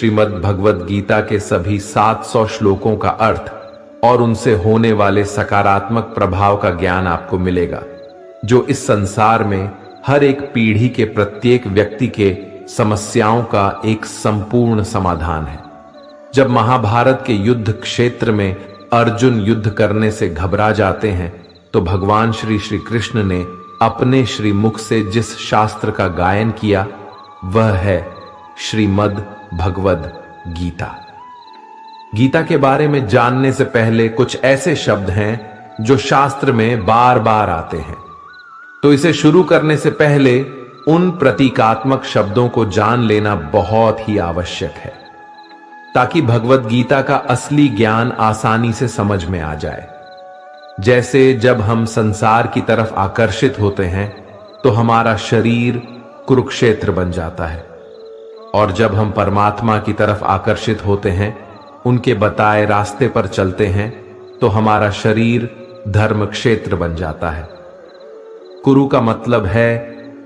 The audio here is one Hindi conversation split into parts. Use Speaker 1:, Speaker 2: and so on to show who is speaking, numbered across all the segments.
Speaker 1: श्रीमद् भगवद गीता के सभी 700 श्लोकों का अर्थ और उनसे होने वाले सकारात्मक प्रभाव का ज्ञान आपको मिलेगा, जो इस संसार में हर एक पीढ़ी के प्रत्येक व्यक्ति के समस्याओं का एक संपूर्ण समाधान है। जब महाभारत के युद्ध क्षेत्र में अर्जुन युद्ध करने से घबरा जाते हैं, तो भगवान श्री कृष्ण ने अपने श्रीमुख से जिस शास्त्र का गायन किया वह है श्रीमद् भगवद गीता। गीता के बारे में जानने से पहले कुछ ऐसे शब्द हैं जो शास्त्र में बार बार आते हैं, तो इसे शुरू करने से पहले उन प्रतीकात्मक शब्दों को जान लेना बहुत ही आवश्यक है, ताकि भगवद गीता का असली ज्ञान आसानी से समझ में आ जाए। जैसे जब हम संसार की तरफ आकर्षित होते हैं तो हमारा शरीर कुरुक्षेत्र बन जाता है, और जब हम परमात्मा की तरफ आकर्षित होते हैं, उनके बताए रास्ते पर चलते हैं, तो हमारा शरीर धर्म क्षेत्र बन जाता है। कुरु का मतलब है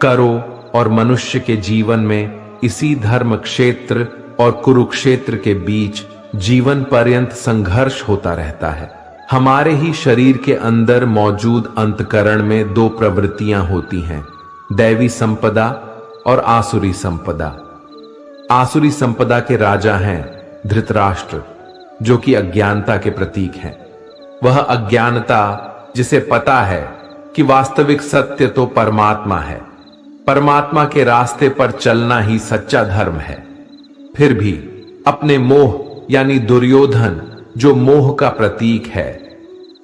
Speaker 1: करो, और मनुष्य के जीवन में इसी धर्म क्षेत्र और कुरुक्षेत्र के बीच जीवन पर्यंत संघर्ष होता रहता है। हमारे ही शरीर के अंदर मौजूद अंतकरण में दो प्रवृत्तियां होती हैं, दैवी संपदा और आसुरी संपदा। आसुरी संपदा के राजा हैं धृतराष्ट्र, जो कि अज्ञानता के प्रतीक हैं। वह अज्ञानता जिसे पता है कि वास्तविक सत्य तो परमात्मा है, परमात्मा के रास्ते पर चलना ही सच्चा धर्म है, फिर भी अपने मोह यानी दुर्योधन, जो मोह का प्रतीक है,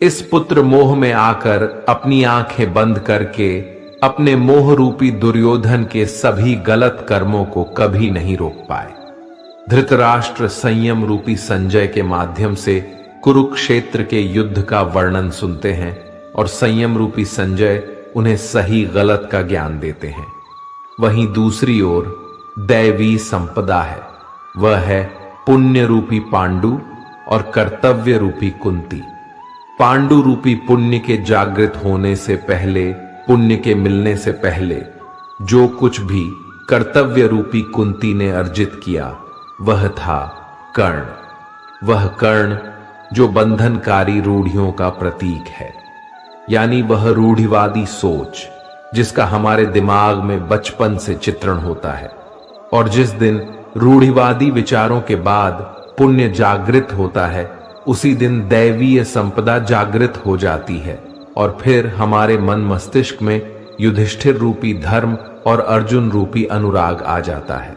Speaker 1: इस पुत्र मोह में आकर अपनी आंखें बंद करके अपने मोह रूपी दुर्योधन के सभी गलत कर्मों को कभी नहीं रोक पाए। धृतराष्ट्र संयम रूपी संजय के माध्यम से कुरुक्षेत्र के युद्ध का वर्णन सुनते हैं, और संयम रूपी संजय उन्हें सही गलत का ज्ञान देते हैं। वहीं दूसरी ओर दैवी संपदा है, वह है पुण्य रूपी पांडु और कर्तव्य रूपी कुंती। पांडु रूपी पुण्य के जागृत होने से पहले, पुण्य के मिलने से पहले जो कुछ भी कर्तव्य रूपी कुंती ने अर्जित किया वह था कर्ण। वह कर्ण जो बंधनकारी रूढ़ियों का प्रतीक है, यानी वह रूढ़िवादी सोच जिसका हमारे दिमाग में बचपन से चित्रण होता है, और जिस दिन रूढ़िवादी विचारों के बाद पुण्य जागृत होता है, उसी दिन दैवीय संपदा जागृत हो जाती है, और फिर हमारे मन मस्तिष्क में युधिष्ठिर रूपी धर्म और अर्जुन रूपी अनुराग आ जाता है।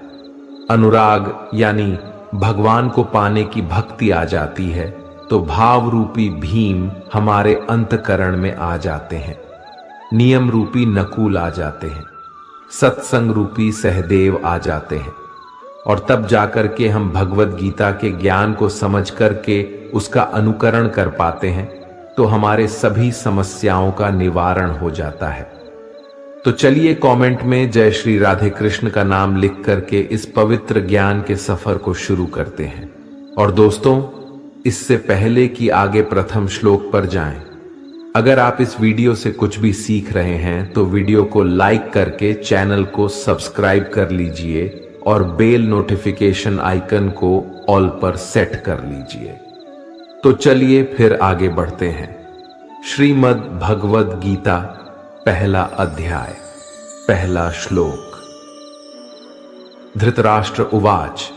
Speaker 1: अनुराग यानी भगवान को पाने की भक्ति आ जाती है, तो भाव रूपी भीम हमारे अंतकरण में आ जाते हैं, नियम रूपी नकुल आ जाते हैं, सत्संग रूपी सहदेव आ जाते हैं, और तब जाकर के हम भगवद गीता के ज्ञान को समझ करके उसका अनुकरण कर पाते हैं, तो हमारे सभी समस्याओं का निवारण हो जाता है। तो चलिए कमेंट में जय श्री राधे कृष्ण का नाम लिख करके इस पवित्र ज्ञान के सफर को शुरू करते हैं। और दोस्तों, इससे पहले कि आगे प्रथम श्लोक पर जाएं, अगर आप इस वीडियो से कुछ भी सीख रहे हैं तो वीडियो को लाइक करके चैनल को सब्सक्राइब कर लीजिए और बेल नोटिफिकेशन आइकन को ऑल पर सेट कर लीजिए। तो चलिए फिर आगे बढ़ते हैं। श्रीमद् भगवद गीता पहला अध्याय, पहला श्लोक। धृतराष्ट्र उवाच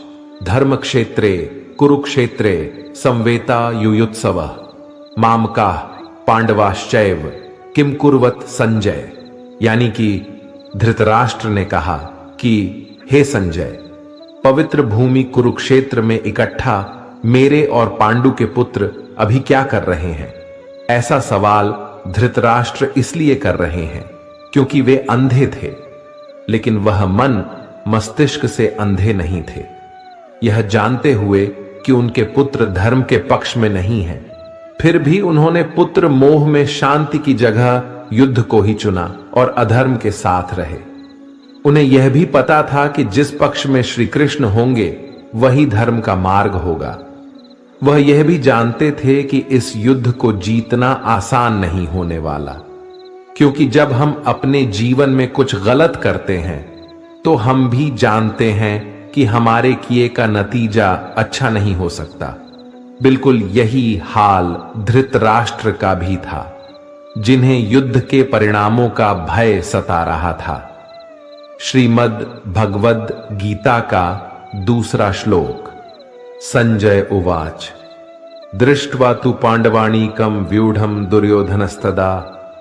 Speaker 1: धर्मक्षेत्रे कुरुक्षेत्रे संवेता युयुत्सवः मामकाः पांडवाश्चैव किम कुर्वत संजय। यानी कि धृतराष्ट्र ने कहा कि हे संजय, पवित्र भूमि कुरुक्षेत्र में इकट्ठा मेरे और पांडु के पुत्र अभी क्या कर रहे हैं। ऐसा सवाल धृतराष्ट्र इसलिए कर रहे हैं क्योंकि वे अंधे थे, लेकिन वह मन मस्तिष्क से अंधे नहीं थे। यह जानते हुए कि उनके पुत्र धर्म के पक्ष में नहीं हैं, फिर भी उन्होंने पुत्र मोह में शांति की जगह युद्ध को ही चुना और अधर्म के साथ रहे। उन्हें यह भी पता था कि जिस पक्ष में श्री कृष्ण होंगे वही धर्म का मार्ग होगा। वह यह भी जानते थे कि इस युद्ध को जीतना आसान नहीं होने वाला, क्योंकि जब हम अपने जीवन में कुछ गलत करते हैं तो हम भी जानते हैं कि हमारे किए का नतीजा अच्छा नहीं हो सकता। बिल्कुल यही हाल धृतराष्ट्र का भी था, जिन्हें युद्ध के परिणामों का भय सता रहा था। श्रीमद् भगवद गीता का दूसरा श्लोक। संजय उवाच दृष्ट्वा तु पांडवानीकं व्यूढ़ं दुर्योधनस्तदा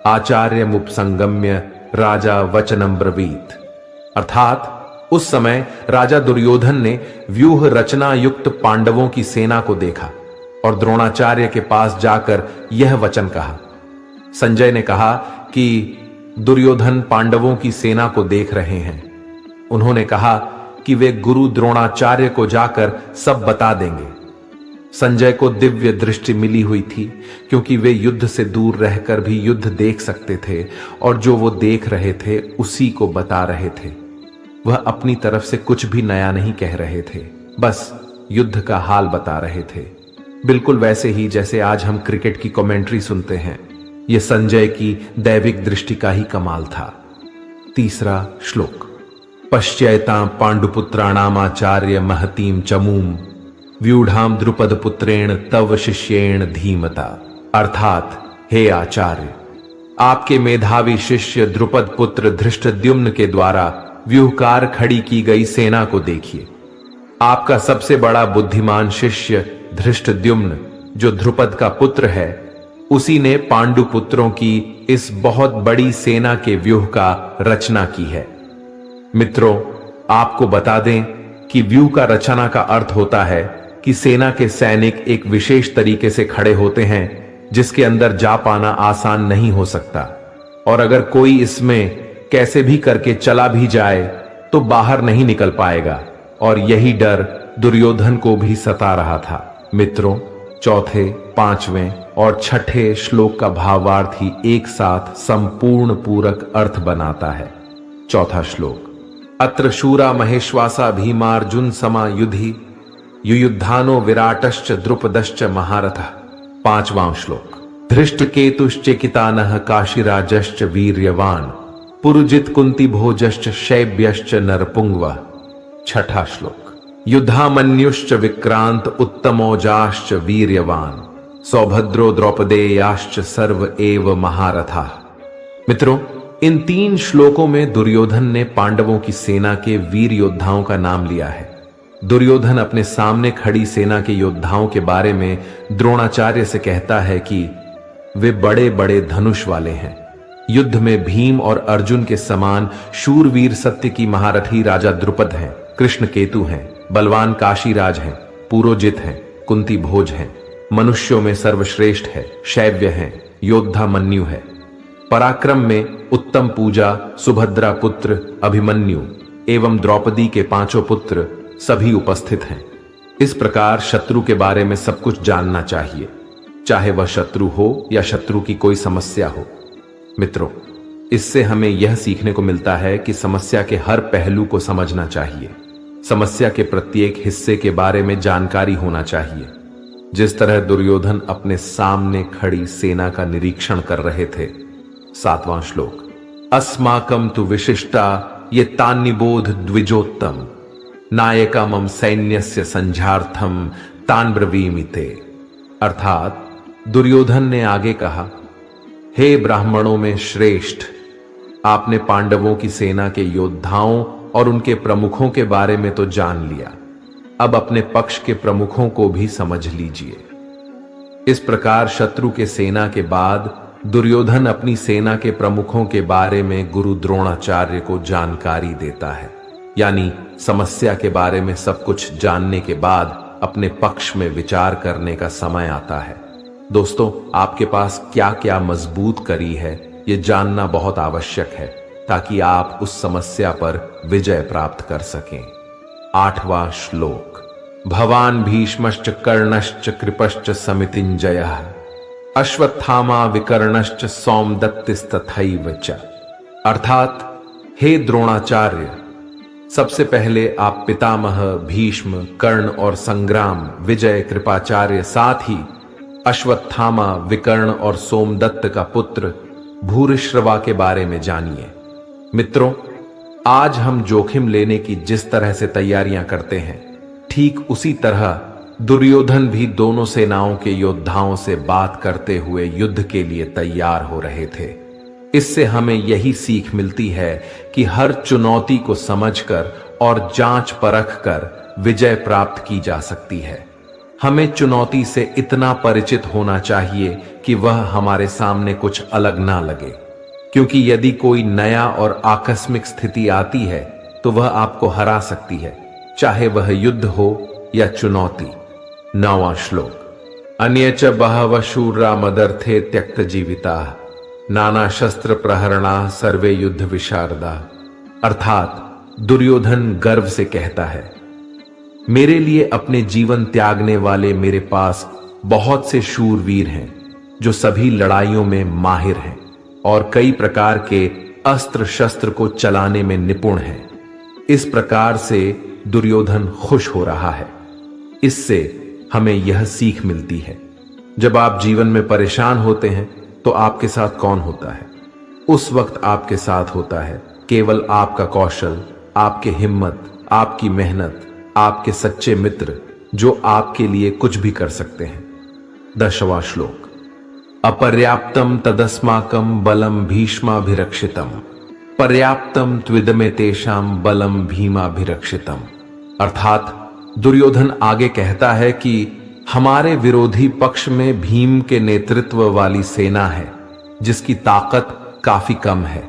Speaker 1: आचार्यमुपसंगम्य राजा वचनं ब्रवीत। अर्थात उस समय राजा दुर्योधन ने व्यूह रचना युक्त पांडवों की सेना को देखा और द्रोणाचार्य के पास जाकर यह वचन कहा। संजय ने कहा कि दुर्योधन पांडवों की सेना को देख रहे हैं। उन्होंने कहा कि वे गुरु द्रोणाचार्य को जाकर सब बता देंगे। संजय को दिव्य दृष्टि मिली हुई थी, क्योंकि वे युद्ध से दूर रहकर भी युद्ध देख सकते थे और जो वो देख रहे थे उसी को बता रहे थे। वह अपनी तरफ से कुछ भी नया नहीं कह रहे थे, बस युद्ध का हाल बता रहे थे। बिल्कुल वैसे ही जैसे आज हम क्रिकेट की कमेंट्री सुनते हैं। यह संजय की दैविक दृष्टि का ही कमाल था। तीसरा श्लोक। पश्यैतां पांडुपुत्राणामाचार्य महतीम चमूम व्यूढ़ाम द्रुपद पुत्रेण तव शिष्येण धीमता। अर्थात हे आचार्य, आपके मेधावी शिष्य द्रुपद पुत्र धृष्टद्युम्न के द्वारा व्यूहकार खड़ी की गई सेना को देखिए। आपका सबसे बड़ा बुद्धिमान शिष्य धृष्टद्युम्न, जो ध्रुपद का पुत्र है, उसी ने पांडु पुत्रों की इस बहुत बड़ी सेना के व्यूह का रचना की है। मित्रों, आपको बता दें कि व्यूह का रचना का अर्थ होता है कि सेना के सैनिक एक विशेष तरीके से खड़े होते हैं जिसके अंदर जा पाना आसान नहीं हो सकता, और अगर कोई इसमें कैसे भी करके चला भी जाए तो बाहर नहीं निकल पाएगा। और यही डर दुर्योधन को भी सता रहा था। मित्रों, चौथे, पांचवें और छठे श्लोक का भावार्थ ही एक साथ संपूर्ण पूरक अर्थ बनाता है। चौथा श्लोक। अत्र शूरा महेश्वासा भीमार्जुन समा युधि युयुद्धानो विराटश्च द्रुपदश्च महारथः। पांचवां श्लोक। धृष्टकेतुश्चेकितानः काशीराजश्च वीर्यवान पुरुजित कुंती भोजश्च शैब्यश्च नरपुंगवः। छठा श्लोक। युद्धामन्युश्च विक्रांत उत्तमोजाश्च वीर्यवान सौभद्रो द्रौपदेयाश्च सर्व एव महारथाः। मित्रों, इन तीन श्लोकों में दुर्योधन ने पांडवों की सेना के वीर योद्धाओं का नाम लिया है। दुर्योधन अपने सामने खड़ी सेना के योद्धाओं के बारे में द्रोणाचार्य से कहता है कि वे बड़े बड़े धनुष वाले हैं। युद्ध में भीम और अर्जुन के समान शूरवीर सत्य की महारथी राजा द्रुपद हैं, कृष्ण केतु हैं, बलवान काशीराज हैं, पुरोजित हैं, कुंती भोज हैं, मनुष्यों में सर्वश्रेष्ठ है, शैव्य हैं, योद्धा मन्यु है। पराक्रम में उत्तम पूजा सुभद्रा पुत्र अभिमन्यु एवं द्रौपदी के पांचों पुत्र सभी उपस्थित हैं। इस प्रकार शत्रु के बारे में सब कुछ जानना चाहिए, चाहे वह शत्रु हो या शत्रु की कोई समस्या हो। मित्रों, इससे हमें यह सीखने को मिलता है कि समस्या के हर पहलू को समझना चाहिए। समस्या के प्रत्येक हिस्से के बारे में जानकारी होना चाहिए। जिस तरह दुर्योधन अपने सामने खड़ी सेना का निरीक्षण कर रहे थे। सातवां श्लोक। अस्माकं तु विशिष्टा ये तान्निबोध द्विजोत्तम नायका मम सैन्यस्य संझार्थम तान ब्रवीमिते। अर्थात दुर्योधन ने आगे कहा, हे ब्राह्मणों में श्रेष्ठ, आपने पांडवों की सेना के योद्धाओं और उनके प्रमुखों के बारे में तो जान लिया, अब अपने पक्ष के प्रमुखों को भी समझ लीजिए। इस प्रकार शत्रु के सेना के बाद दुर्योधन अपनी सेना के प्रमुखों के बारे में गुरु द्रोणाचार्य को जानकारी देता है। यानी समस्या के बारे में सब कुछ जानने के बाद अपने पक्ष में विचार करने का समय आता है। दोस्तों, आपके पास क्या क्या मजबूत कड़ी है ये जानना बहुत आवश्यक है, ताकि आप उस समस्या पर विजय प्राप्त कर सकें। आठवां श्लोक। भवान भीष्मश्च कर्णश्च कृपश्च समितिंजयः अश्वत्थामा विकर्णश्च सौमदत्तिस्तथैव च। अर्थात हे द्रोणाचार्य, सबसे पहले आप पितामह भीष्म, कर्ण और संग्राम, विजय, कृपाचार्य, साथ ही अश्वत्थामा, विकर्ण और सोमदत्त का पुत्र भूरिश्रवा के बारे में जानिए। मित्रों, आज हम जोखिम लेने की जिस तरह से तैयारियां करते हैं, ठीक उसी तरह दुर्योधन भी दोनों सेनाओं के योद्धाओं से बात करते हुए युद्ध के लिए तैयार हो रहे थे। इससे हमें यही सीख मिलती है कि हर चुनौती को समझकर और जांच परख कर विजय प्राप्त की जा सकती है। हमें चुनौती से इतना परिचित होना चाहिए कि वह हमारे सामने कुछ अलग ना लगे, क्योंकि यदि कोई नया और आकस्मिक स्थिति आती है तो वह आपको हरा सकती है, चाहे वह युद्ध हो या चुनौती। 9वां श्लोक। अन्यच बहवः शूरा मदर्थे त्यक्त जीविता नाना शस्त्र प्रहरणा सर्वे युद्ध विशारदा। अर्थात दुर्योधन गर्व से कहता है, मेरे लिए अपने जीवन त्यागने वाले मेरे पास बहुत से शूरवीर हैं जो सभी लड़ाइयों में माहिर हैं और कई प्रकार के अस्त्र शस्त्र को चलाने में निपुण हैं। इस प्रकार से दुर्योधन खुश हो रहा है। इससे हमें यह सीख मिलती है, जब आप जीवन में परेशान होते हैं तो आपके साथ कौन होता है? उस वक्त आपके साथ होता है केवल आपका कौशल, आपकी हिम्मत, आपकी मेहनत, आपके सच्चे मित्र जो आपके लिए कुछ भी कर सकते हैं। 10वां श्लोक। अपर्याप्तम तदस्माकम बलम भीष्माभिरक्षितम पर्याप्तम त्विदमे तेषाम बलम भीमाभिरक्षितम। अर्थात दुर्योधन आगे कहता है कि हमारे विरोधी पक्ष में भीम के नेतृत्व वाली सेना है जिसकी ताकत काफी कम है,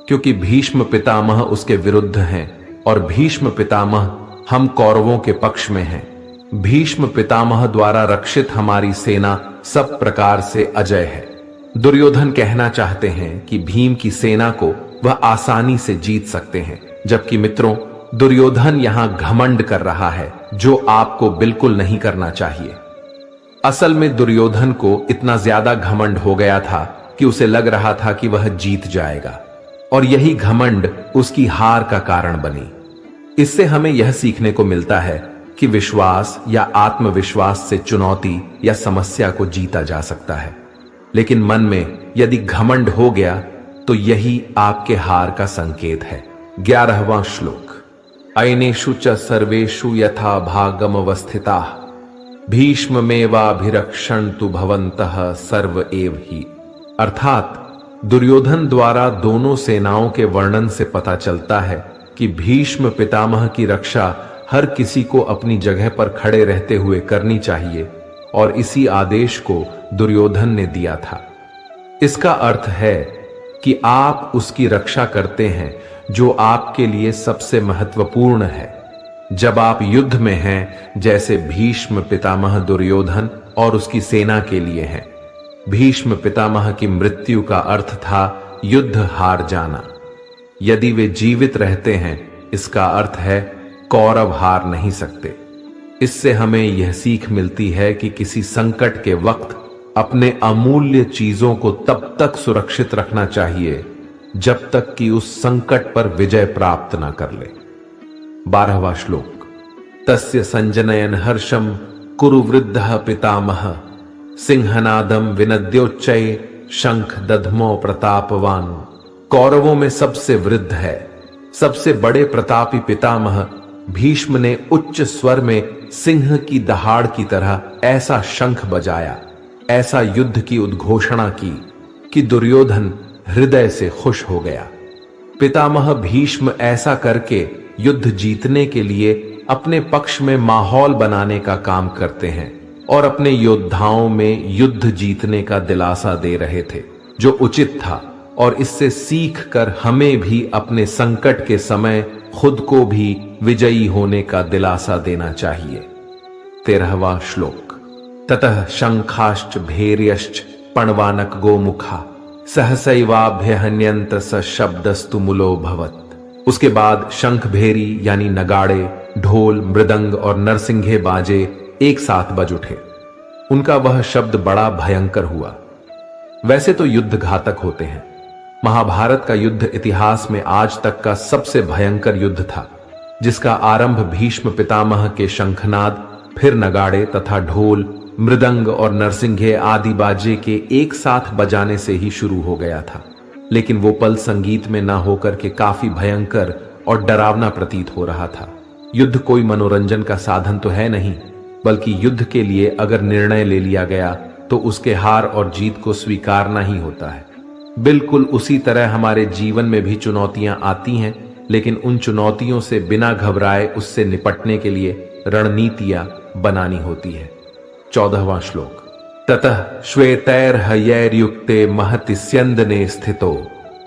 Speaker 1: क्योंकि भीष्म पितामह उसके विरुद्ध हैं और भीष्म पितामह हम कौरवों के पक्ष में हैं। भीष्म पितामह द्वारा रक्षित हमारी सेना सब प्रकार से अजय है। दुर्योधन कहना चाहते हैं कि भीम की सेना को वह आसानी से जीत सकते हैं, जबकि मित्रों, दुर्योधन यहां घमंड कर रहा है जो आपको बिल्कुल नहीं करना चाहिए। असल में दुर्योधन को इतना ज्यादा घमंड हो गया था कि उसे लग रहा था कि वह जीत जाएगा, और यही घमंड उसकी हार का कारण बनी। इससे हमें यह सीखने को मिलता है कि विश्वास या आत्मविश्वास से चुनौती या समस्या को जीता जा सकता है, लेकिन मन में यदि घमंड हो गया तो यही आपके हार का संकेत है। 11वां श्लोक। अयनेषु च सर्वेषु यथा भागमवस्थिताः भीष्ममेवाभिरक्षन्तु भवन्तः सर्व एव हि। अर्थात दुर्योधन द्वारा दोनों सेनाओं के वर्णन से पता चलता है कि भीष्म पितामह की रक्षा हर किसी को अपनी जगह पर खड़े रहते हुए करनी चाहिए, और इसी आदेश को दुर्योधन ने दिया था। इसका अर्थ है कि आप उसकी रक्षा करते हैं जो आपके लिए सबसे महत्वपूर्ण है। जब आप युद्ध में हैं, जैसे भीष्म पितामह दुर्योधन और उसकी सेना के लिए हैं। भीष्म पितामह की मृत्यु का अर्थ था युद्ध हार जाना। यदि वे जीवित रहते हैं, इसका अर्थ है कौरव हार नहीं सकते। इससे हमें यह सीख मिलती है कि किसी संकट के वक्त अपने अमूल्य चीजों को तब तक सुरक्षित रखना चाहिए जब तक कि उस संकट पर विजय प्राप्त न कर ले। 12वां श्लोक। तस्य संजनयन हर्षम कुरु वृद्धः पितामह सिंहनादम विनद्योच्चय शंख दधमो प्रतापवान। कौरवों में सबसे वृद्ध है, सबसे बड़े प्रतापी पितामह भीष्म ने उच्च स्वर में सिंह की दहाड़ की तरह ऐसा शंख बजाया, ऐसा युद्ध की उद्घोषणा की कि दुर्योधन हृदय से खुश हो गया। पितामह भीष्म ऐसा करके युद्ध जीतने के लिए अपने पक्ष में माहौल बनाने का काम करते हैं और अपने योद्धाओं में युद्ध जीतने का दिलासा दे रहे थे, जो उचित था। और इससे सीख कर हमें भी अपने संकट के समय खुद को भी विजयी होने का दिलासा देना चाहिए। 13वां श्लोक। ततः शंखाश्च भैर्यश्च पणवानक गोमुखा सहसैवाभ्यहन्यंत स शब्दस्तु मूलो भवत्। उसके बाद शंख भेरी यानी नगाड़े, ढोल, मृदंग और नरसिंघे बाजे एक साथ बज उठे। उनका वह शब्द बड़ा भयंकर हुआ। वैसे तो युद्ध घातक होते हैं। महाभारत का युद्ध इतिहास में आज तक का सबसे भयंकर युद्ध था, जिसका आरंभ भीष्म पितामह के शंखनाद, फिर नगाड़े तथा ढोल, मृदंग और नरसिंघे आदि बाजे के एक साथ बजाने से ही शुरू हो गया था। लेकिन वो पल संगीत में ना होकर के काफी भयंकर और डरावना प्रतीत हो रहा था। युद्ध कोई मनोरंजन का साधन तो है नहीं, बल्कि युद्ध के लिए अगर निर्णय ले लिया गया तो उसके हार और जीत को स्वीकारना ही होता है। बिल्कुल उसी तरह हमारे जीवन में भी चुनौतियां आती हैं, लेकिन उन चुनौतियों से बिना घबराए उससे निपटने के लिए रणनीतियां बनानी होती है। 14वां श्लोक। ततः श्वेतैर्हयैर्युक्ते महति स्यन्दने स्थितो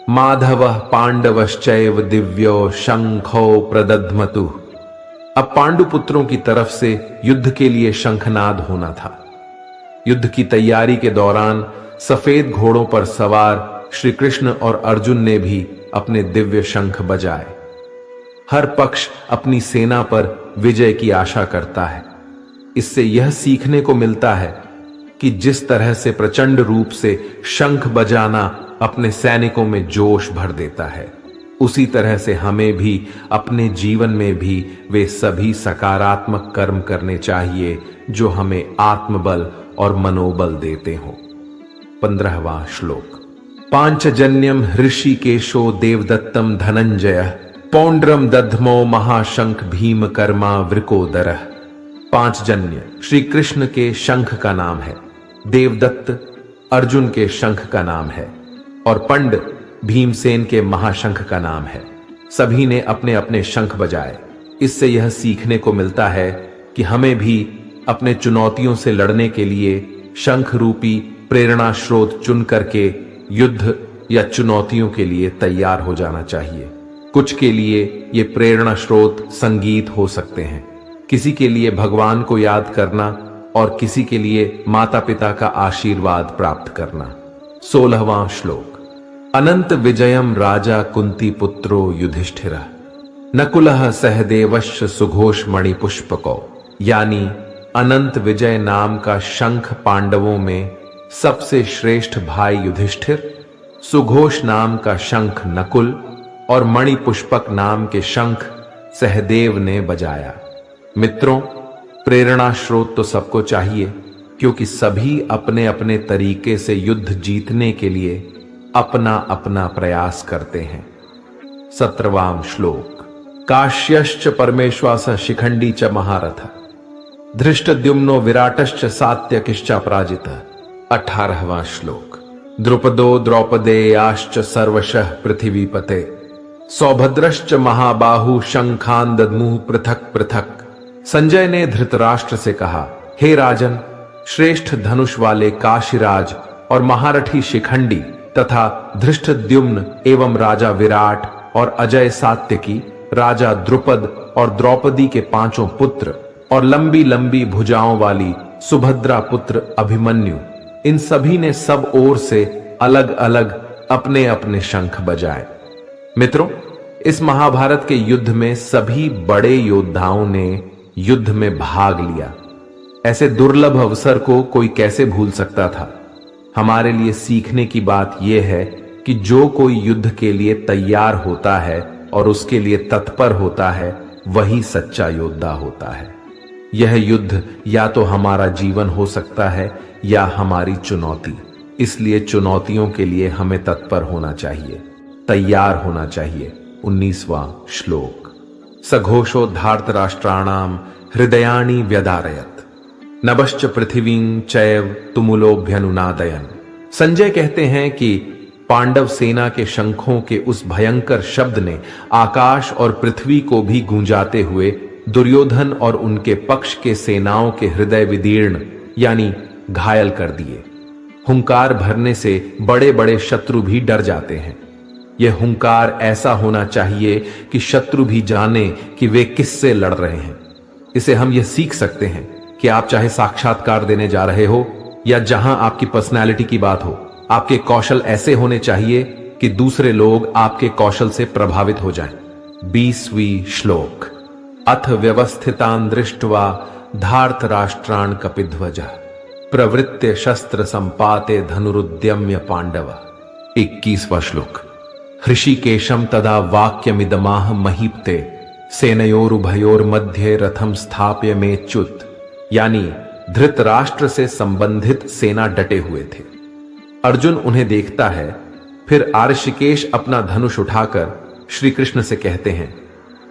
Speaker 1: माधवः पांडवश्चैव दिव्यो शंखो प्रदध्मतु। अब पांडुपुत्रों की तरफ से युद्ध के लिए शंखनाद होना था। युद्ध की तैयारी के दौरान सफेद घोड़ों पर सवार श्री कृष्ण और अर्जुन ने भी अपने दिव्य शंख बजाए। हर पक्ष अपनी सेना पर विजय की आशा करता है। इससे यह सीखने को मिलता है कि जिस तरह से प्रचंड रूप से शंख बजाना अपने सैनिकों में जोश भर देता है, उसी तरह से हमें भी अपने जीवन में भी वे सभी सकारात्मक कर्म करने चाहिए जो हमें आत्मबल और मनोबल देते हों। 15वां श्लोक। पांचजन्यम ऋषिकेशो देवदत्तम धनंजय पौंड्रम दध्मो महाशंख भीम कर्मा वृकोदरः। पांचजन्य श्री कृष्ण के शंख का नाम है, देवदत्त अर्जुन के शंख का नाम है और पंड भीमसेन के महाशंख का नाम है। सभी ने अपने अपने शंख बजाए। इससे यह सीखने को मिलता है कि हमें भी अपने चुनौतियों से लड़ने के लिए शंख रूपी प्रेरणा स्रोत चुन करके युद्ध या चुनौतियों के लिए तैयार हो जाना चाहिए। कुछ के लिए ये प्रेरणा स्रोत संगीत हो सकते हैं, किसी के लिए भगवान को याद करना और किसी के लिए माता पिता का आशीर्वाद प्राप्त करना। 16वां श्लोक। अनंत विजयम राजा कुंती पुत्रो युधिष्ठिरः नकुलः सहदेवश्च सुघोष मणिपुष्पको। यानी अनंत विजय नाम का शंख पांडवों में सबसे श्रेष्ठ भाई युधिष्ठिर, सुघोष नाम का शंख नकुल और मणिपुष्पक नाम के शंख सहदेव ने बजाया। मित्रों, प्रेरणा स्रोत तो सबको चाहिए, क्योंकि सभी अपने अपने तरीके से युद्ध जीतने के लिए अपना अपना प्रयास करते हैं। 17वां श्लोक। काश्यश्च परमेश्वास शिखंडी च महारथ धृष्टद्युम्नो विराटश्च सात्यकिश्च पराजितः। 18वां श्लोक। द्रुपदो द्रौपदेयाश्च सर्वशः पृथिवीपते सौभद्रश्च महाबाहु शंखान दद्मुः पृथक पृथक। संजय ने धृतराष्ट्र से कहा, हे राजन, श्रेष्ठ धनुष वाले काशीराज और महारथी शिखंडी तथा धृष्टद्युम्न एवं राजा विराट और अजय सात्यकी, राजा द्रुपद और द्रौपदी के 5 पुत्र और लंबी लंबी भुजाओं वाली सुभद्रा पुत्र अभिमन्यु, इन सभी ने सब ओर से अलग अलग अपने अपने शंख बजाए। मित्रों, इस महाभारत के युद्ध में सभी बड़े योद्धाओं ने युद्ध में भाग लिया। ऐसे दुर्लभ अवसर को कोई कैसे भूल सकता था। हमारे लिए सीखने की बात यह है कि जो कोई युद्ध के लिए तैयार होता है और उसके लिए तत्पर होता है, वही सच्चा योद्धा होता है। यह युद्ध या तो हमारा जीवन हो सकता है या हमारी चुनौती। इसलिए चुनौतियों के लिए हमें तत्पर होना चाहिए, तैयार होना चाहिए। 19वां श्लोक। सघोषो धार्तराष्ट्राणाम हृदयानि व्यदारयत् नभश्च पृथिवीं चैव तुमुलोभ्यनुनादयन्। संजय कहते हैं कि पांडव सेना के शंखों के उस भयंकर शब्द ने आकाश और पृथ्वी को भी गूंजाते हुए दुर्योधन और उनके पक्ष के सेनाओं के हृदय विदीर्ण यानी घायल कर दिए। हुंकार भरने से बड़े बड़े शत्रु भी डर जाते हैं। यह हुंकार ऐसा होना चाहिए कि शत्रु भी जाने कि वे किससे लड़ रहे हैं। इसे हम यह सीख सकते हैं कि आप चाहे साक्षात्कार देने जा रहे हो या जहां आपकी पर्सनैलिटी की बात हो, आपके कौशल ऐसे होने चाहिए कि दूसरे लोग आपके कौशल से प्रभावित हो जाएं। 20वीं श्लोक। अथ व्यवस्थितान् दृष्ट्वा धार्तराष्ट्रान् कपिध्वजः प्रवृत्य शस्त्र संपाते धनुरुद्यम्य पांडव। 21वां श्लोक। हृषिकेशम तदा वाक्यमिदमाह महीपते सेनयोरुभयोर्मध्ये रथम स्थाप्य मेच्युत। यानी धृतराष्ट्र से संबंधित सेना डटे हुए थे। अर्जुन उन्हें देखता है, फिर आऋषिकेश अपना धनुष उठाकर श्री कृष्ण से कहते हैं,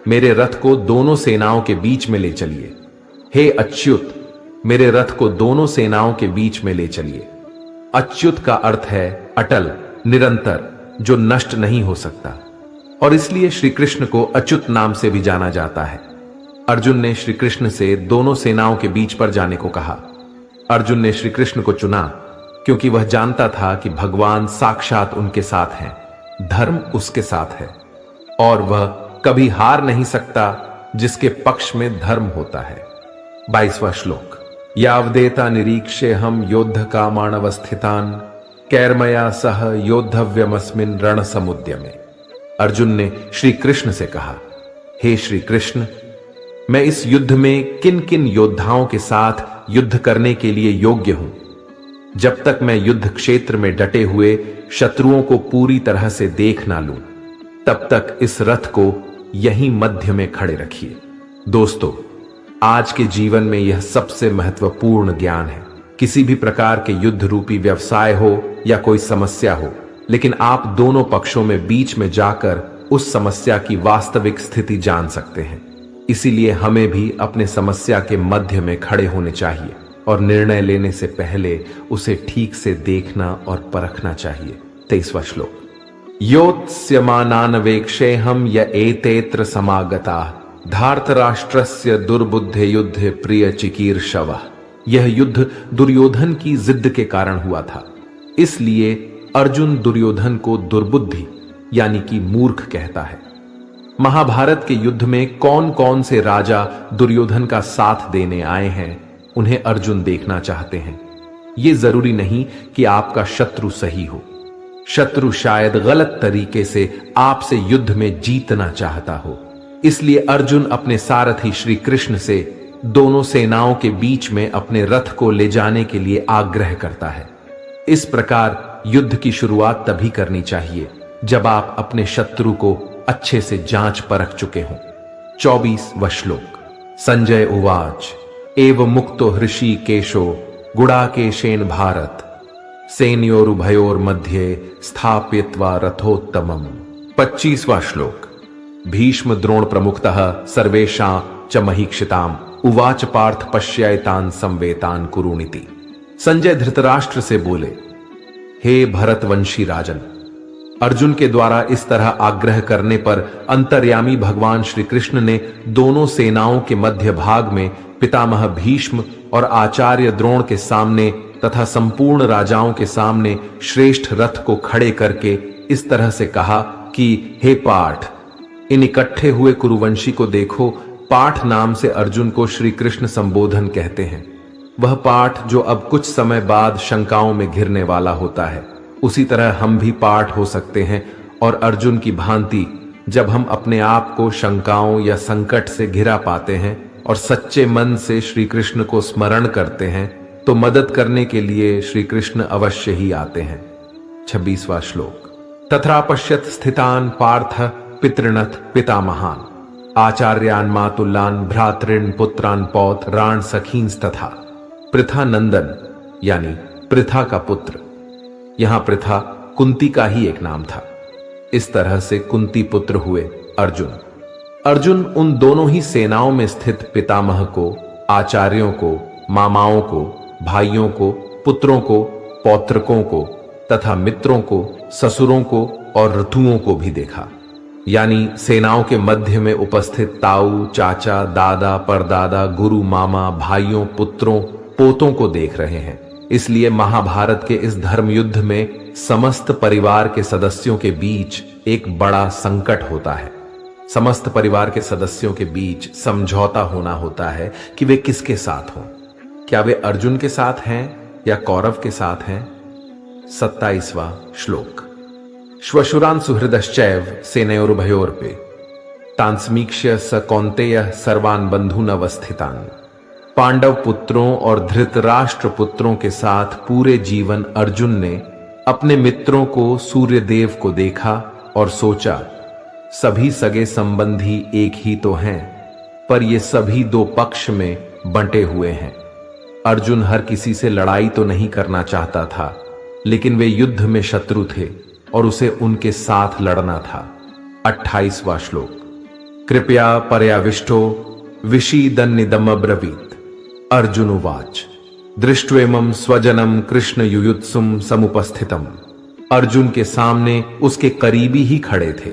Speaker 1: मेरे रथ को दोनों सेनाओं के बीच में ले चलिए। हे अच्युत, मेरे रथ को दोनों सेनाओं के बीच में ले चलिए। अच्युत का अर्थ है अटल, निरंतर, जो नष्ट नहीं हो सकता, और इसलिए श्री कृष्ण को अच्युत नाम से भी जाना जाता है। अर्जुन ने श्री कृष्ण से दोनों सेनाओं के बीच पर जाने को कहा। अर्जुन ने श्री कृष्ण को चुना क्योंकि वह जानता था कि भगवान साक्षात उनके साथ हैं, धर्म उसके साथ है, और वह कभी हार नहीं सकता जिसके पक्ष में धर्म होता है। 22वां श्लोक। यावदेता निरीक्षे हम योद्ध कामानवस्थितान कैर्मया सह योद्धव्यमस्मिन रण समुद्य में। अर्जुन ने श्री कृष्ण से कहा, हे श्री कृष्ण, मैं इस युद्ध में किन किन योद्धाओं के साथ युद्ध करने के लिए योग्य हूं? जब तक मैं युद्ध क्षेत्र में डटे हुए शत्रुओं को पूरी तरह से देख ना लूं, तब तक इस रथ को यहीं मध्य में खड़े रखिए। दोस्तों, आज के जीवन में यह सबसे महत्वपूर्ण ज्ञान है। किसी भी प्रकार के युद्ध रूपी व्यवसाय हो या कोई समस्या हो, लेकिन आप दोनों पक्षों में बीच में जाकर उस समस्या की वास्तविक स्थिति जान सकते हैं। इसीलिए हमें भी अपने समस्या के मध्य में खड़े होने चाहिए और निर्णय लेने से पहले उसे ठीक से देखना और परखना चाहिए। 23वां श्लोक। योत्स्यमानानवेक्षेहम य एतेत्र समागता धार्तराष्ट्रस्य दुर्बुद्धे युद्धे प्रिय चिकीर्षवः। यह युद्ध दुर्योधन की जिद के कारण हुआ था, इसलिए अर्जुन दुर्योधन को दुर्बुद्धि यानी कि मूर्ख कहता है। महाभारत के युद्ध में कौन कौन से राजा दुर्योधन का साथ देने आए हैं, उन्हें अर्जुन देखना चाहते हैं। यह जरूरी नहीं कि आपका शत्रु सही हो, शत्रु शायद गलत तरीके से आपसे युद्ध में जीतना चाहता हो। इसलिए अर्जुन अपने सारथी श्री कृष्ण से दोनों सेनाओं के बीच में अपने रथ को ले जाने के लिए आग्रह करता है। इस प्रकार युद्ध की शुरुआत तभी करनी चाहिए जब आप अपने शत्रु को अच्छे से जांच परख चुके हों। 24वां श्लोक। संजय उवाच एव मुक्तो हृषीकेशो गुडाकेशेन भारत सेनयोरुभयोर्मध्ये स्थापयित्वा रथोत्तमम्। 25वां श्लोक। भीष्म द्रोण प्रमुखतः सर्वेषां च महीक्षिताम् उवाच पार्थ पश्यैतान् संवेतान् कुरुनिति। संजय धृतराष्ट्र से बोले, हे भरतवंशी राजन, अर्जुन के द्वारा इस तरह आग्रह करने पर अंतर्यामी भगवान श्री कृष्ण ने दोनों सेनाओं के मध्य भाग में पितामह भीष्म और आचार्य द्रोण के सामने तथा संपूर्ण राजाओं के सामने श्रेष्ठ रथ को खड़े करके इस तरह से कहा कि हे पार्थ, इन इकट्ठे हुए कुरुवंशी को देखो। पाठ नाम से अर्जुन को श्री कृष्ण संबोधन कहते हैं। वह पाठ जो अब कुछ समय बाद शंकाओं में घिरने वाला होता है। उसी तरह हम भी पाठ हो सकते हैं और अर्जुन की भांति जब हम अपने आप को शंकाओं या संकट से घिरा पाते हैं और सच्चे मन से श्री कृष्ण को स्मरण करते हैं, तो मदद करने के लिए श्री कृष्ण अवश्य ही आते हैं। 26वां श्लोक। तथा पश्यत स्थितान पार्थ पितृनथ पितामहान आचार्यान मातुलान भ्रातृन पुत्रान पौत्रान सखींस तथा। पृथा नंदन यानी पृथा का पुत्र। यहां पृथा कुंती का ही एक नाम था। इस तरह से कुंती पुत्र हुए अर्जुन। अर्जुन उन दोनों ही सेनाओं में स्थित पितामह को, आचार्यों को, मामाओं को, भाइयों को, पुत्रों को, पौत्रकों को तथा मित्रों को, ससुरों को और ऋतुओं को भी देखा। यानी सेनाओं के मध्य में उपस्थित ताऊ, चाचा, दादा, परदादा, गुरु, मामा, भाइयों, पुत्रों, पोतों को देख रहे हैं। इसलिए महाभारत के इस धर्म युद्ध में समस्त परिवार के सदस्यों के बीच एक बड़ा संकट होता है। समस्त परिवार के सदस्यों के बीच समझौता होना होता है कि वे किसके साथ हों। क्या वे अर्जुन के साथ हैं या कौरव के साथ हैं? 27वां श्लोक। श्वशुरान सुहृदश्चैव सेनयोरुभयोरपि तांसमीक्ष्य स कौन्तेयः सर्वान् बंधून् अवस्थितान्। पांडव पुत्रों और धृतराष्ट्र पुत्रों के साथ पूरे जीवन अर्जुन ने अपने मित्रों को, सूर्यदेव को देखा और सोचा, सभी सगे संबंधी एक ही तो हैं, पर ये सभी दो पक्ष में बंटे हुए हैं। अर्जुन हर किसी से लड़ाई तो नहीं करना चाहता था, लेकिन वे युद्ध में शत्रु थे और उसे उनके साथ लड़ना था। 28वां श्लोक। कृपया पर्याविष्टो विषीदन्निदमब्रवीत्। अर्जुन उवाच दृष्ट्वेमं स्वजनम कृष्ण युयुत्सुम समुपस्थितम। अर्जुन के सामने उसके करीबी ही खड़े थे।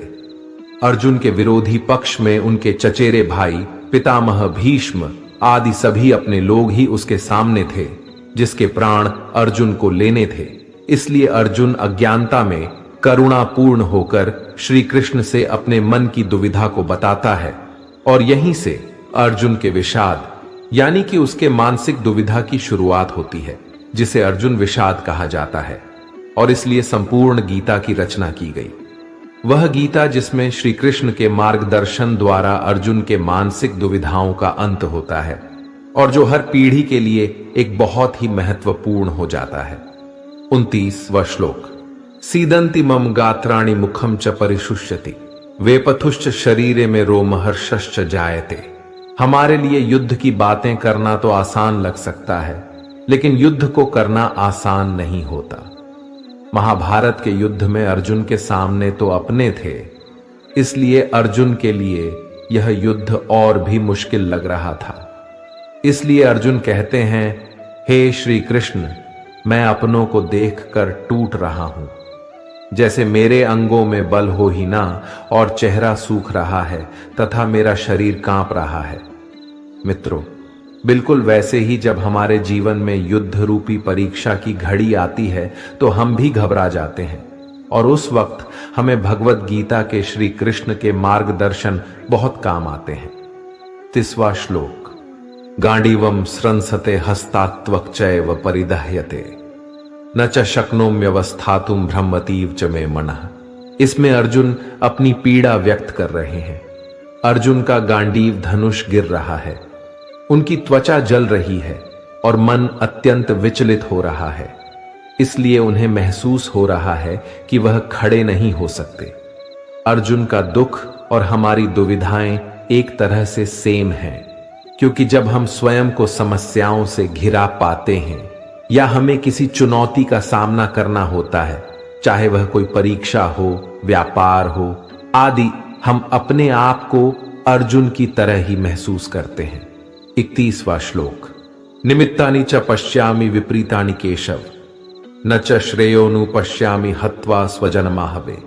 Speaker 1: अर्जुन के विरोधी पक्ष में उनके चचेरे भाई पितामह भीष्म आदि सभी अपने लोग ही उसके सामने थे, जिसके प्राण अर्जुन को लेने थे। इसलिए अर्जुन अज्ञानता में करुणापूर्ण होकर श्री कृष्ण से अपने मन की दुविधा को बताता है, और यहीं से अर्जुन के विषाद यानी कि उसके मानसिक दुविधा की शुरुआत होती है, जिसे अर्जुन विषाद कहा जाता है। और इसलिए संपूर्ण गीता की रचना की गई। वह गीता जिसमें श्री कृष्ण के मार्गदर्शन द्वारा अर्जुन के मानसिक दुविधाओं का अंत होता है, और जो हर पीढ़ी के लिए एक बहुत ही महत्वपूर्ण हो जाता है। 29वां श्लोक। सीदंति मम गात्राणि मुखम च परिशुष्यति वेपथुश्च शरीरे में रोमहर्षश्च जायते। हमारे लिए युद्ध की बातें करना तो आसान लग सकता है, लेकिन युद्ध को करना आसान नहीं होता। महाभारत के युद्ध में अर्जुन के सामने तो अपने थे, इसलिए अर्जुन के लिए यह युद्ध और भी मुश्किल लग रहा था। इसलिए अर्जुन कहते हैं, हे श्री कृष्ण, मैं अपनों को देखकर टूट रहा हूं। जैसे मेरे अंगों में बल हो ही ना, और चेहरा सूख रहा है तथा मेरा शरीर कांप रहा है। मित्रों, बिल्कुल वैसे ही जब हमारे जीवन में युद्ध रूपी परीक्षा की घड़ी आती है तो हम भी घबरा जाते हैं, और उस वक्त हमें भगवत गीता के श्री कृष्ण के मार्गदर्शन बहुत काम आते हैं। 30वां श्लोक। गांडीवम स्रंसते हस्तात्वक्चैव परिदह्यते न च शक्नोम्यवस्थातुम ब्रह्मतीव च मे मनः। इसमें अर्जुन अपनी पीड़ा व्यक्त कर रहे हैं। अर्जुन का गांडीव धनुष गिर रहा है, उनकी त्वचा जल रही है और मन अत्यंत विचलित हो रहा है। इसलिए उन्हें महसूस हो रहा है कि वह खड़े नहीं हो सकते। अर्जुन का दुख और हमारी दुविधाएं एक तरह से सेम हैं, क्योंकि जब हम स्वयं को समस्याओं से घिरा पाते हैं या हमें किसी चुनौती का सामना करना होता है, चाहे वह कोई परीक्षा हो, व्यापार हो आदि, हम अपने आप को अर्जुन की तरह ही महसूस करते हैं। 31वां श्लोक। निमित्तानि च पश्यामि विपरीतानि केशव न च श्रेयोनु पश्यामि हत्वा स्वजनमाहवे।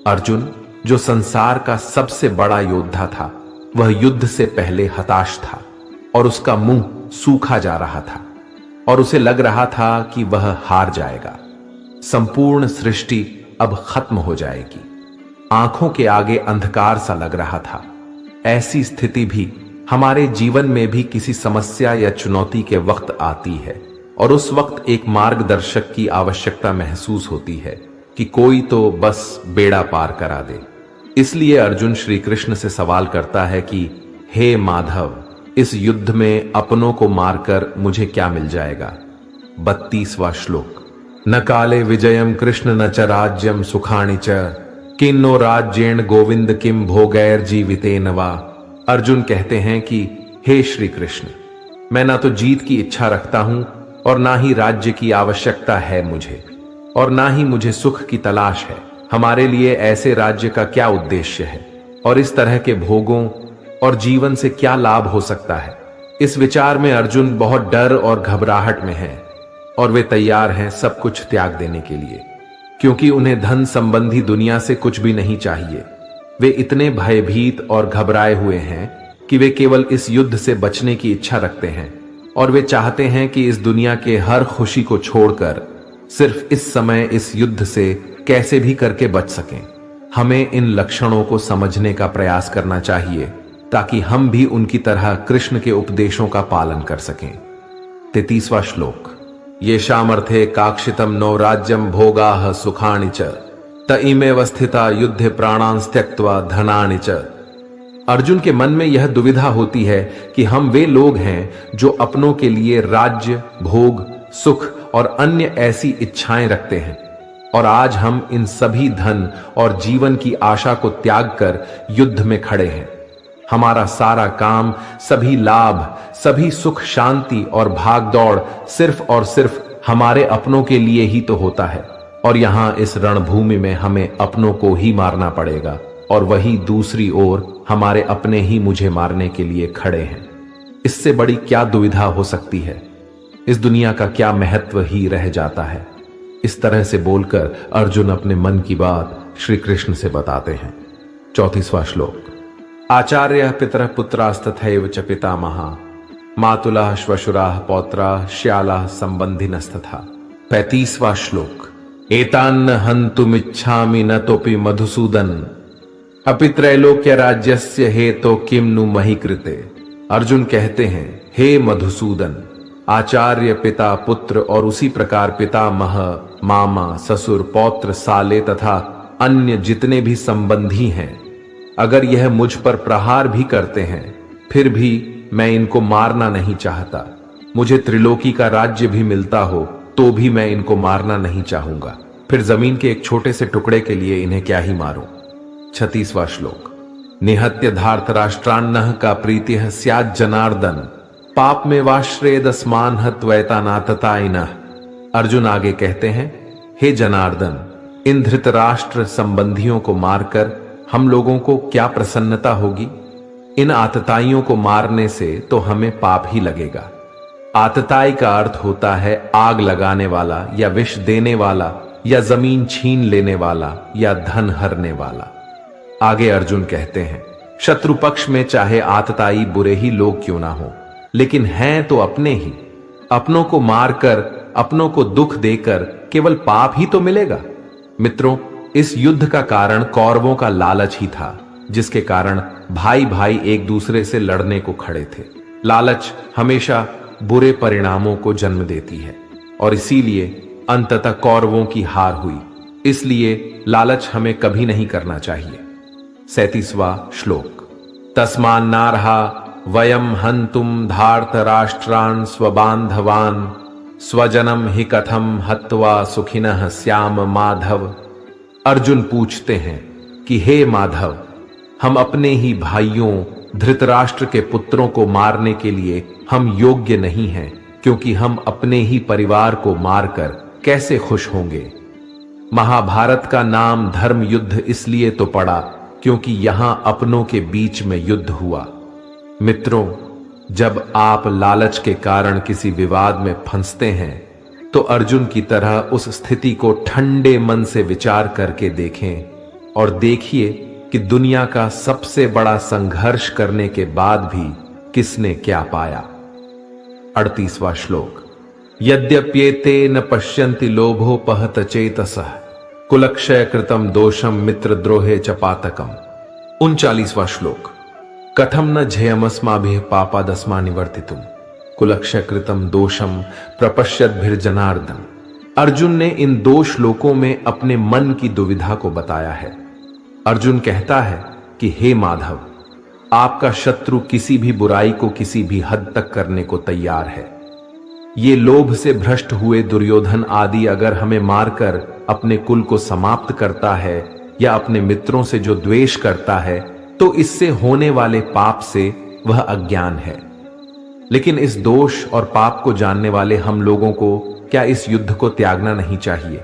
Speaker 1: अर्जुन, जो संसार का सबसे बड़ा योद्धा था, वह युद्ध से पहले हताश था और उसका मुंह सूखा जा रहा था और उसे लग रहा था कि वह हार जाएगा। संपूर्ण सृष्टि अब खत्म हो जाएगी। आंखों के आगे अंधकार सा लग रहा था। ऐसी स्थिति भी हमारे जीवन में भी किसी समस्या या चुनौती के वक्त आती है, और उस वक्त एक मार्गदर्शक की आवश्यकता महसूस होती है कि कोई तो बस बेड़ा पार करा दे। इसलिए अर्जुन श्री कृष्ण से सवाल करता है कि हे माधव, इस युद्ध में अपनों को मारकर मुझे क्या मिल जाएगा। 32वां श्लोक। न काले विजयम कृष्ण न च राज्यम सुखानि च किन्नो राज्येण गोविंद किम भोगैर जीवितेन वा। अर्जुन कहते हैं कि हे श्री कृष्ण, मैं ना तो जीत की इच्छा रखता हूं और ना ही राज्य की आवश्यकता है मुझे, और ना ही मुझे सुख की तलाश है। हमारे लिए ऐसे राज्य का क्या उद्देश्य है, और इस तरह के भोगों और जीवन से क्या लाभ हो सकता है। इस विचार में अर्जुन बहुत डर और घबराहट में हैं, और वे तैयार हैं सब कुछ त्याग देने के लिए, क्योंकि उन्हें धन संबंधी दुनिया से कुछ भी नहीं चाहिए। वे इतने भयभीत और घबराए हुए हैं कि वे केवल इस युद्ध से बचने की इच्छा रखते हैं, और वे चाहते हैं कि इस दुनिया के हर खुशी को छोड़कर सिर्फ इस समय इस युद्ध से कैसे भी करके बच सकें। हमें इन लक्षणों को समझने का प्रयास करना चाहिए, ताकि हम भी उनकी तरह कृष्ण के उपदेशों का पालन कर सकें। 33वां श्लोक। ये शामर्थे काक्षितम नो राज्यम भोगाः सुखानि च त इमेव स्थिता युद्धे प्राणान् त्यक्त्वा धनानि च। अर्जुन के मन में यह दुविधा होती है कि हम वे लोग हैं जो अपनों के लिए राज्य, भोग, सुख और अन्य ऐसी इच्छाएं रखते हैं, और आज हम इन सभी धन और जीवन की आशा को त्याग कर युद्ध में खड़े हैं। हमारा सारा काम, सभी लाभ, सभी सुख, शांति और भागदौड़ सिर्फ और सिर्फ हमारे अपनों के लिए ही तो होता है, और यहां इस रणभूमि में हमें अपनों को ही मारना पड़ेगा और वही दूसरी ओर हमारे अपने ही मुझे मारने के लिए खड़े हैं। इससे बड़ी क्या दुविधा हो सकती है? इस दुनिया का क्या महत्व ही रह जाता है? इस तरह से बोलकर अर्जुन अपने मन की बात श्री कृष्ण से बताते हैं। 34वां श्लोक। आचार्य पितरः पुत्रास्तथैव च पितामहा मातुलः श्वशुराः पौत्राः श्यालाः संबंधिनस्तथा। 35वां श्लोक। एतान्न हन्तुमिच्छामि न तोपि मधुसूदन अपि त्रैलोक्य राज्यस्य हेतो किम नु मही कृते। अर्जुन कहते हैं, हे मधुसूदन, आचार्य पिता पुत्र और उसी प्रकार पितामह मामा ससुर पौत्र साले तथा अन्य जितने भी संबंधी हैं, अगर यह मुझ पर प्रहार भी करते हैं फिर भी मैं इनको मारना नहीं चाहता। मुझे त्रिलोकी का राज्य भी मिलता हो तो भी मैं इनको मारना नहीं चाहूंगा। फिर जमीन के एक छोटे से टुकड़े के लिए इन्हें क्या ही मारूं। 36वां श्लोक। निहत्य धार्तराष्ट्रान्नः का प्रीतिः स्यात् जनार्दन पाप में वाश्रेदस्मान त्वैतानातताइनः। अर्जुन आगे कहते हैं, हे जनार्दन, इन धृतराष्ट्र संबंधियों को मारकर हम लोगों को क्या प्रसन्नता होगी? इन आतताइयों को मारने से तो हमें पाप ही लगेगा। आतताई का अर्थ होता है आग लगाने वाला या विष देने वाला या जमीन छीन लेने वाला या धन हरने वाला। आगे अर्जुन कहते हैं, शत्रु पक्ष में चाहे आतताई बुरे ही लोग क्यों ना हो, लेकिन हैं तो अपने ही। अपनों को मारकर, अपनों को दुख देकर केवल पाप ही तो मिलेगा। मित्रों, इस युद्ध का कारण कौरवों का लालच ही था, जिसके कारण भाई भाई एक दूसरे से लड़ने को खड़े थे। लालच हमेशा बुरे परिणामों को जन्म देती है और इसीलिए अंततः कौरवों की हार हुई। इसलिए लालच हमें कभी नहीं करना चाहिए। 37वां श्लोक। तस्मान्नार्हा वयम हन्तुम धार्तराष्ट्रान् स्वबान्धवान् स्वजनम हि कथम हत्वा सुखिनः स्याम माधव। अर्जुन पूछते हैं कि हे माधव, हम अपने ही भाइयों धृतराष्ट्र के पुत्रों को मारने के लिए हम योग्य नहीं हैं, क्योंकि हम अपने ही परिवार को मारकर कैसे खुश होंगे। महाभारत का नाम धर्म युद्ध इसलिए तो पड़ा क्योंकि यहां अपनों के बीच में युद्ध हुआ। मित्रों, जब आप लालच के कारण किसी विवाद में फंसते हैं तो अर्जुन की तरह उस स्थिति को ठंडे मन से विचार करके देखें और देखिए कि दुनिया का सबसे बड़ा संघर्ष करने के बाद भी किसने क्या पाया। 38वां श्लोक। यद्यप्येते न पश्यन्ति लोभोपहत चेतसः कुलक्षय कृतम दोषम मित्रद्रोहे च पातकम। 39वां श्लोक। कथम न झेयमस्माभिः पापादस्मा निवर्तितुम कुलक्षय कृतम दोषम प्रपश्यद्भिर्जनार्दन। अर्जुन ने इन 2 श्लोकों में अपने मन की दुविधा को बताया है। अर्जुन कहता है कि हे माधव, आपका शत्रु किसी भी बुराई को किसी भी हद तक करने को तैयार है। ये लोभ से भ्रष्ट हुए दुर्योधन आदि अगर हमें मारकर अपने कुल को समाप्त करता है या अपने मित्रों से जो द्वेष करता है तो इससे होने वाले पाप से वह अज्ञान है। लेकिन इस दोष और पाप को जानने वाले हम लोगों को क्या इस युद्ध को त्यागना नहीं चाहिए?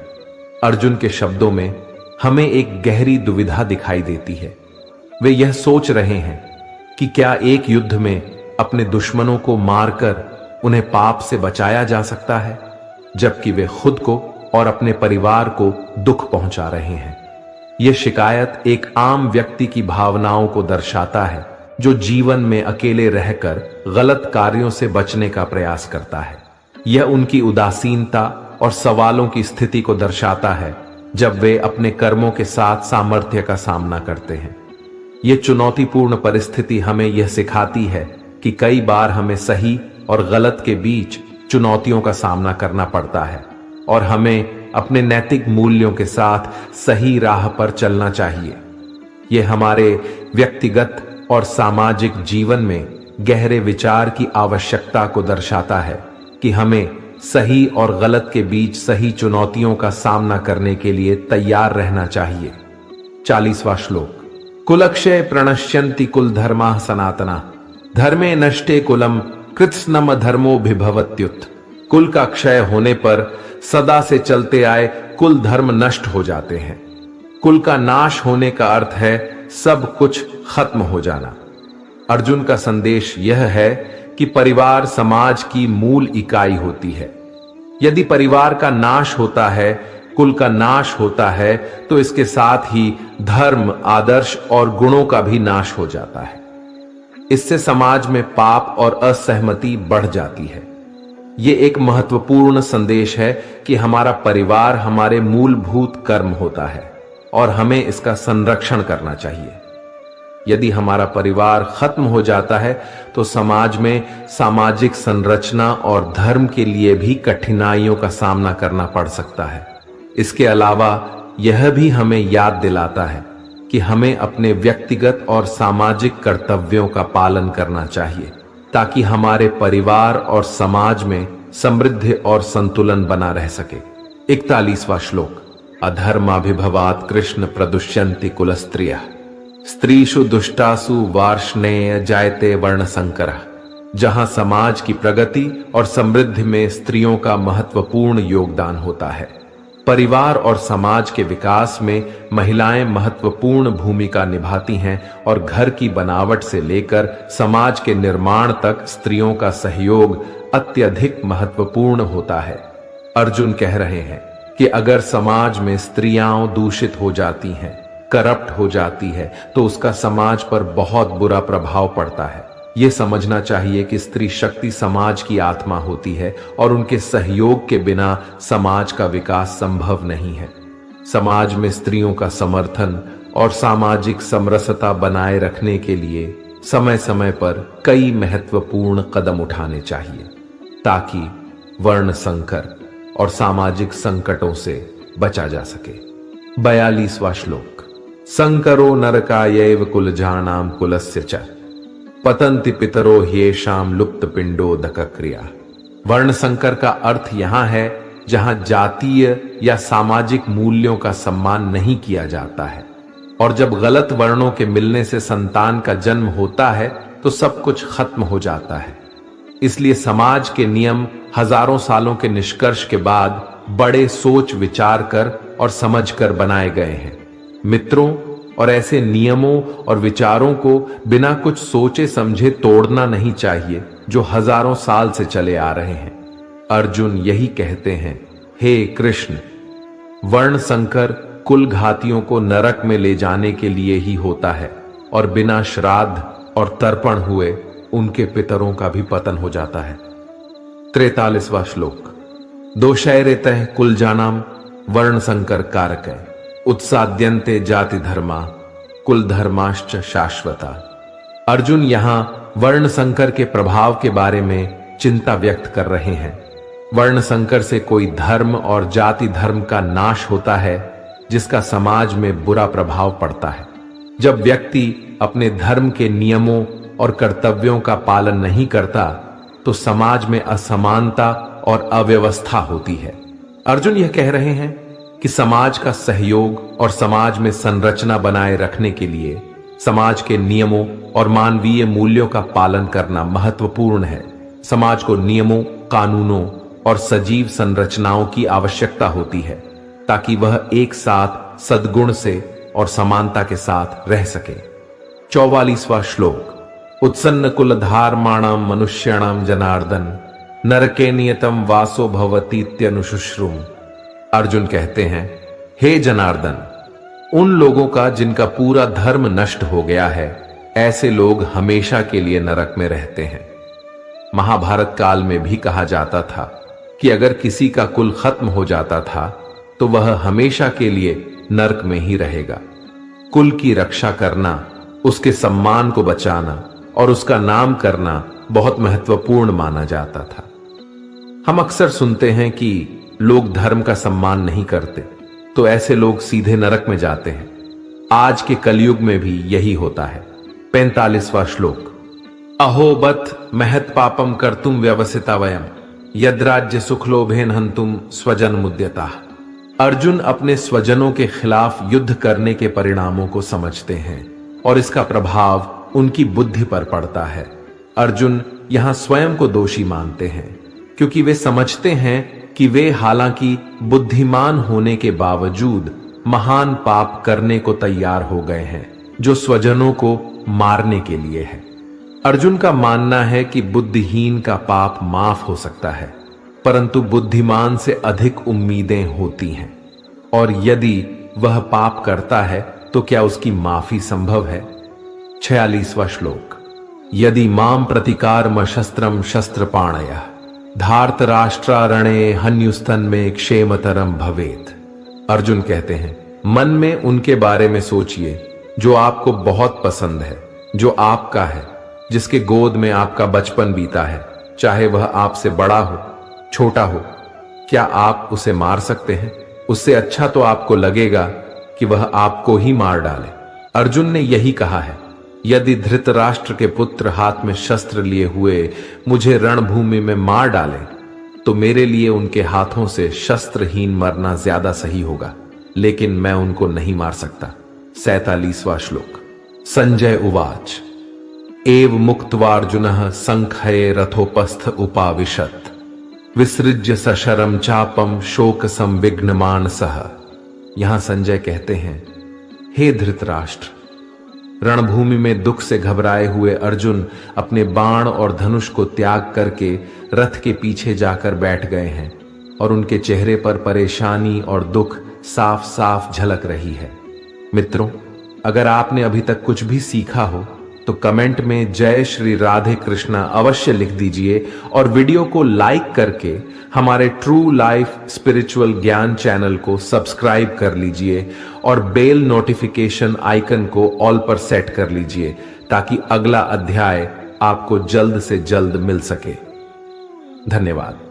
Speaker 1: अर्जुन के शब्दों में हमें एक गहरी दुविधा दिखाई देती है। वे यह सोच रहे हैं कि क्या एक युद्ध में अपने दुश्मनों को मारकर उन्हें पाप से बचाया जा सकता है, जबकि वे खुद को और अपने परिवार को दुख पहुंचा रहे हैं। यह शिकायत एक आम व्यक्ति की भावनाओं को दर्शाता है, जो जीवन में अकेले रहकर गलत कार्यों से बचने का प्रयास करता है। यह उनकी उदासीनता और सवालों की स्थिति को दर्शाता है, जब वे अपने कर्मों के साथ सामर्थ्य का सामना करते हैं। यह चुनौतीपूर्ण परिस्थिति हमें यह सिखाती है कि कई बार हमें सही और गलत के बीच चुनौतियों का सामना करना पड़ता है और हमें अपने नैतिक मूल्यों के साथ सही राह पर चलना चाहिए। यह हमारे व्यक्तिगत और सामाजिक जीवन में गहरे विचार की आवश्यकता को दर्शाता है कि हमें सही और गलत के बीच सही चुनौतियों का सामना करने के लिए तैयार रहना चाहिए। 40वां श्लोक। कुलक्षय प्रणश्यन्ति कुल धर्मा सनातना धर्मे नष्टे कुलम कृत्स्नम धर्मो भिभवत्युत। कुल का क्षय होने पर सदा से चलते आए कुल धर्म नष्ट हो जाते हैं। कुल का नाश होने का अर्थ है सब कुछ खत्म हो जाना। अर्जुन का संदेश यह है कि परिवार समाज की मूल इकाई होती है। यदि परिवार का नाश होता है, कुल का नाश होता है, तो इसके साथ ही धर्म, आदर्श और गुणों का भी नाश हो जाता है। इससे समाज में पाप और असहमति बढ़ जाती है। ये एक महत्वपूर्ण संदेश है कि हमारा परिवार हमारे मूलभूत कर्म होता है और हमें इसका संरक्षण करना चाहिए। यदि हमारा परिवार खत्म हो जाता है तो समाज में सामाजिक संरचना और धर्म के लिए भी कठिनाइयों का सामना करना पड़ सकता है। इसके अलावा यह भी हमें याद दिलाता है कि हमें अपने व्यक्तिगत और सामाजिक कर्तव्यों का पालन करना चाहिए ताकि हमारे परिवार और समाज में समृद्धि और संतुलन बना रह सके। 41वां श्लोक। अधर्माभिभवात् कृष्ण प्रदुष्यन्ति कुलस्त्रियः स्त्रीषु दुष्टासु वार्ष्णेय जायते वर्ण संकरः। जहां समाज की प्रगति और समृद्धि में स्त्रियों का महत्वपूर्ण योगदान होता है, परिवार और समाज के विकास में महिलाएं महत्वपूर्ण भूमिका निभाती हैं और घर की बनावट से लेकर समाज के निर्माण तक स्त्रियों का सहयोग अत्यधिक महत्वपूर्ण होता है। अर्जुन कह रहे हैं कि अगर समाज में स्त्रियां दूषित हो जाती हैं, करप्ट हो जाती है, तो उसका समाज पर बहुत बुरा प्रभाव पड़ता है। ये समझना चाहिए कि स्त्री शक्ति समाज की आत्मा होती है और उनके सहयोग के बिना समाज का विकास संभव नहीं है। समाज में स्त्रियों का समर्थन और सामाजिक समरसता बनाए रखने के लिए समय समय पर कई महत्वपूर्ण कदम उठाने चाहिए ताकि वर्ण संकर और सामाजिक संकटों से बचा जा सके। 42वां श्लोक। संकरो नरकायैव कुलजानां कुलस्य च पतंति पितरो ह्येषां लुप्त पिंडोदक क्रिया। वर्ण संकर का अर्थ यहां है जहां जातीय या सामाजिक मूल्यों का सम्मान नहीं किया जाता है, और जब गलत वर्णों के मिलने से संतान का जन्म होता है तो सब कुछ खत्म हो जाता है। इसलिए समाज के नियम हजारों सालों के निष्कर्ष के बाद बड़े सोच विचार कर और समझ कर बनाए गए हैं। मित्रों, और ऐसे नियमों और विचारों को बिना कुछ सोचे समझे तोड़ना नहीं चाहिए जो हजारों साल से चले आ रहे हैं। अर्जुन यही कहते हैं, हे कृष्ण, वर्ण संकर कुल घातियों को नरक में ले जाने के लिए ही होता है और बिना श्राद्ध और तर्पण हुए उनके पितरों का भी पतन हो जाता है। 43वां श्लोक। दोषैरेतः कुलजानां वर्ण संकर कारकै उत्साद्यन्ते जाति धर्मा कुल धर्माश्च शाश्वता। अर्जुन यहां वर्ण संकर के प्रभाव के बारे में चिंता व्यक्त कर रहे हैं। वर्ण संकर से कोई धर्म और जाति धर्म का नाश होता है जिसका समाज में बुरा प्रभाव पड़ता है। जब व्यक्ति अपने धर्म के नियमों और कर्तव्यों का पालन नहीं करता तो समाज में असमानता और अव्यवस्था होती है। अर्जुन यह कह रहे हैं कि समाज का सहयोग और समाज में संरचना बनाए रखने के लिए समाज के नियमों और मानवीय मूल्यों का पालन करना महत्वपूर्ण है। समाज को नियमों, कानूनों और सजीव संरचनाओं की आवश्यकता होती है ताकि वह एक साथ सद्गुण से और समानता के साथ रह सके। 44वां श्लोक। उत्सन्न कुलधार्माणां मनुष्याणां जनार्दन नरके नियतम वासो भवतीत्यनुशुश्रुम। अर्जुन कहते हैं, हे जनार्दन, उन लोगों का जिनका पूरा धर्म नष्ट हो गया है, ऐसे लोग हमेशा के लिए नरक में रहते हैं। महाभारत काल में भी कहा जाता था कि अगर किसी का कुल खत्म हो जाता था तो वह हमेशा के लिए नरक में ही रहेगा। कुल की रक्षा करना, उसके सम्मान को बचाना और उसका नाम करना बहुत महत्वपूर्ण माना जाता था। हम अक्सर सुनते हैं कि लोग धर्म का सम्मान नहीं करते, तो ऐसे लोग सीधे नरक में जाते हैं। आज के कलयुग में भी यही होता है। 45वां श्लोक। अहो बत महत पापम कर्तुम व्यवसिता वयम यद्राज्य सुखलोभेन हंतुम स्वजन मुद्यता। अर्जुन अपने स्वजनों के खिलाफ युद्ध करने के परिणामों को समझते हैं और इसका प्रभाव उनकी बुद्धि पर पड़ता है। अर्जुन यहां स्वयं को दोषी मानते हैं क्योंकि वे समझते हैं कि वे हालांकि बुद्धिमान होने के बावजूद महान पाप करने को तैयार हो गए हैं। जो स्वजनों को मारने के लिए है। अर्जुन का मानना है कि बुद्धिहीन का पाप माफ हो सकता है, परंतु बुद्धिमान से अधिक उम्मीदें होती हैं, और यदि वह पाप करता है तो क्या उसकी माफी संभव है? 46वां श्लोक। यदि माम प्रतिकारम शस्त्रम शस्त्रपाणयः धार्तराष्ट्रारणे हन्युस्थन में क्षेमतरम भवेत। अर्जुन कहते हैं, मन में उनके बारे में सोचिए जो आपको बहुत पसंद है, जो आपका है, जिसके गोद में आपका बचपन बीता है, चाहे वह आपसे बड़ा हो छोटा हो। क्या आप उसे मार सकते हैं? उससे अच्छा तो आपको लगेगा कि वह आपको ही मार डाले। अर्जुन ने यही कहा है, यदि धृतराष्ट्र के पुत्र हाथ में शस्त्र लिए हुए मुझे रणभूमि में मार डालें, तो मेरे लिए उनके हाथों से शस्त्रहीन मरना ज्यादा सही होगा, लेकिन मैं उनको नहीं मार सकता। 47वां श्लोक। संजय उवाच एव मुक्त्वार्जुनः संख्ये रथोपस्थ उपाविशत् विसृज्य सशरम चापम शोक संविघ्न मानसः। यहां संजय कहते हैं, हे धृतराष्ट्र, रणभूमि में दुख से घबराए हुए अर्जुन अपने बाण और धनुष को त्याग करके रथ के पीछे जाकर बैठ गए हैं, और उनके चेहरे पर परेशानी और दुख साफ साफ झलक रही है। मित्रों, अगर आपने अभी तक कुछ भी सीखा हो तो कमेंट में जय श्री राधे कृष्णा अवश्य लिख दीजिए, और वीडियो को लाइक करके हमारे ट्रू लाइफ स्पिरिचुअल ज्ञान चैनल को सब्सक्राइब कर लीजिए, और बेल नोटिफिकेशन आइकन को ऑल पर सेट कर लीजिए, ताकि अगला अध्याय आपको जल्द से जल्द मिल सके। धन्यवाद।